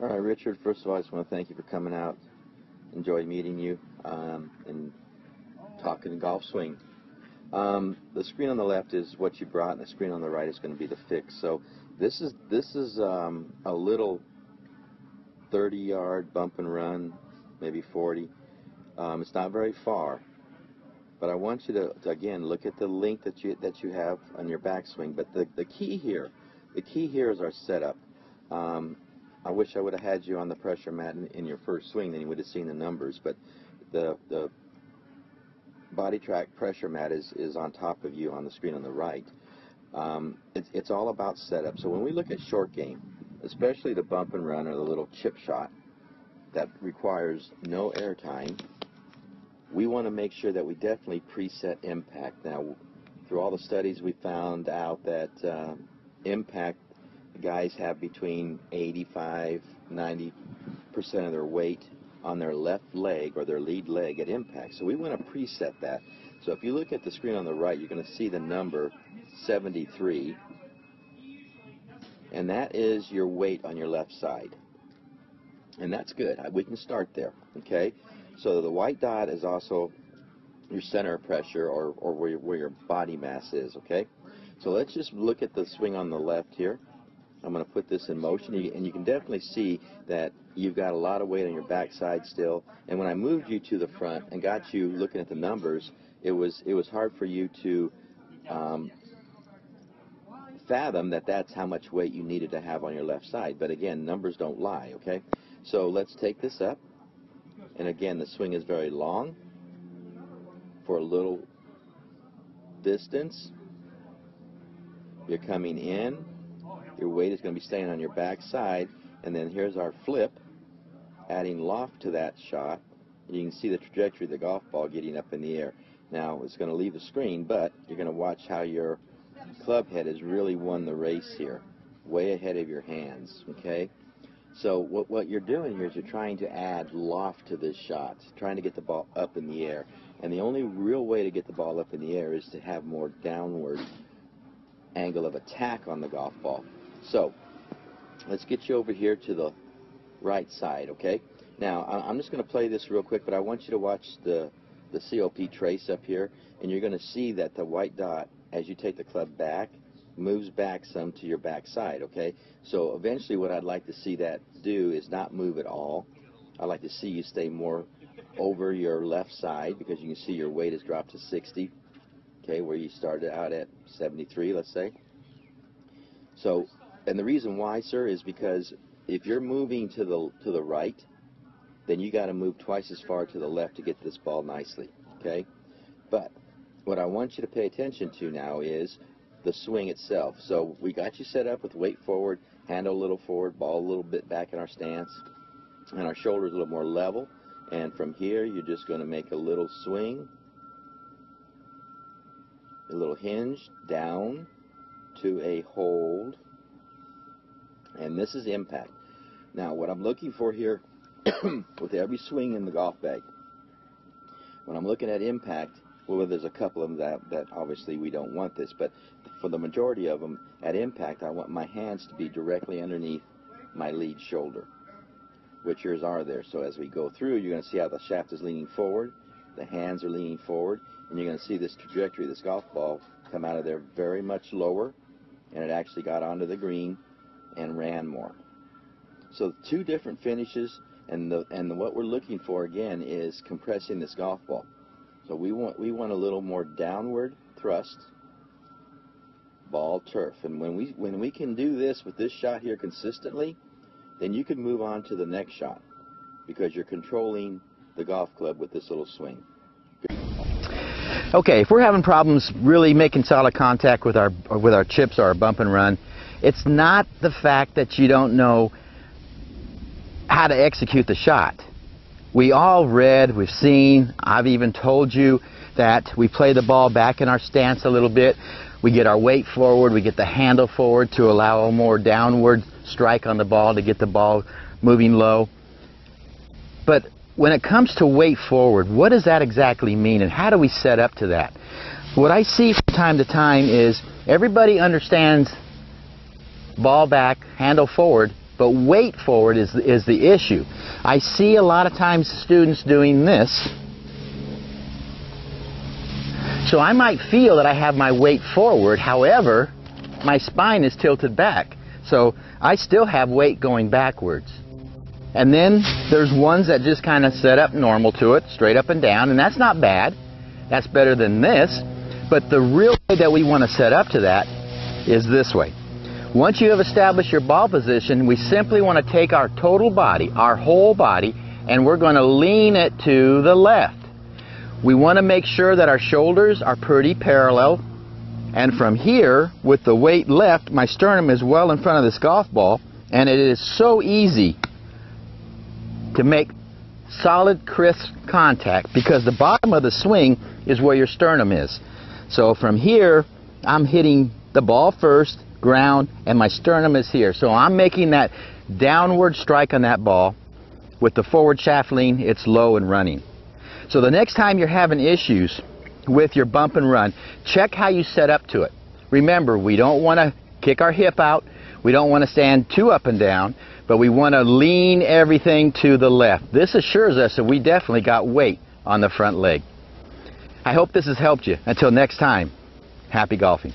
All right, Richard, first of all, I just want to thank you for coming out. Enjoyed meeting you and talking golf swing. The screen on the left is what you brought, and the screen on the right is going to be the fix. So this is a little 30-yard bump and run, maybe 40. It's not very far, but I want you to again look at the length that you have on your backswing. But the key here is our setup. I wish I would have had you on the pressure mat in your first swing, then you would have seen the numbers. But the body track pressure mat is on top of you on the screen on the right. It's all about setup. So when we look at short game, especially the bump and run or the little chip shot that requires no air time, we want to make sure that we definitely preset impact. Now, through all the studies, we found out that impact guys have between 85-90% of their weight on their left leg or their lead leg at impact. So we want to preset that. So if you look at the screen on the right, you're going to see the number 73, and that is your weight on your left side. And that's good. We can start there. Okay? So the white dot is also your center of pressure or where your body mass is. Okay? So let's just look at the swing on the left here. I'm going to put this in motion, and you can definitely see that you've got a lot of weight on your backside still. And when I moved you to the front and got you looking at the numbers, it was hard for you to fathom that that's how much weight you needed to have on your left side. But again, numbers don't lie, okay? So let's take this up. And again, the swing is very long for a little distance. You're coming in. Your weight is going to be staying on your back side, and then here's our flip, adding loft to that shot. And you can see the trajectory of the golf ball getting up in the air. Now, it's going to leave the screen, but you're going to watch how your club head has really won the race here, way ahead of your hands, okay? So what you're doing here is you're trying to add loft to this shot, trying to get the ball up in the air. And the only real way to get the ball up in the air is to have more downward angle of attack on the golf ball. So let's get you over here to the right side, okay? Now, I'm just going to play this real quick, but I want you to watch the COP trace up here, and you're going to see that the white dot, as you take the club back, moves back some to your back side, okay? So eventually what I'd like to see that do is not move at all. I'd like to see you stay more over your left side, because you can see your weight has dropped to 60, okay, where you started out at 73, let's say. So, and the reason why, sir, is because if you're moving to the right, then you got to move twice as far to the left to get this ball nicely, okay? But what I want you to pay attention to now is the swing itself. So we got you set up with weight forward, handle a little forward, ball a little bit back in our stance, and our shoulders a little more level. And from here, you're just going to make a little swing, a little hinge down to a hold. And this is impact. Now, what I'm looking for here with every swing in the golf bag, when I'm looking at impact, well, there's a couple of them that obviously we don't want this, but for the majority of them, at impact, I want my hands to be directly underneath my lead shoulder, which yours are there. So as we go through, you're going to see how the shaft is leaning forward, the hands are leaning forward, and you're going to see this trajectory, this golf ball, come out of there very much lower, and it actually got onto the green and ran more. So two different finishes, and what we're looking for again is compressing this golf ball. So we want a little more downward thrust, ball turf, and when we can do this with this shot here consistently, then you can move on to the next shot because you're controlling the golf club with this little swing. Okay, if we're having problems really making solid contact with our chips or our bump and run, it's not the fact that you don't know how to execute the shot. We all read, we've seen, I've even told you that we play the ball back in our stance a little bit. We get our weight forward, we get the handle forward to allow a more downward strike on the ball to get the ball moving low. But when it comes to weight forward, what does that exactly mean, and how do we set up to that? What I see from time to time is everybody understands ball back, handle forward, but weight forward is the issue. I see a lot of times students doing this. So I might feel that I have my weight forward, however, my spine is tilted back. So I still have weight going backwards. And then there's ones that just kind of set up normal to it, straight up and down, and that's not bad. That's better than this. But the real way that we want to set up to that is this way. Once you have established your ball position, we simply want to take our total body, our whole body, and we're going to lean it to the left. We want to make sure that our shoulders are pretty parallel. And from here, with the weight left, my sternum is well in front of this golf ball, and it is so easy to make solid, crisp contact because the bottom of the swing is where your sternum is. So from here, I'm hitting the ball first, ground, and my sternum is here. So I'm making that downward strike on that ball. With the forward shaft lean, it's low and running. So the next time you're having issues with your bump and run, check how you set up to it. Remember, we don't want to kick our hip out. We don't want to stand too up and down, but we want to lean everything to the left. This assures us that we definitely got weight on the front leg. I hope this has helped you. Until next time, happy golfing.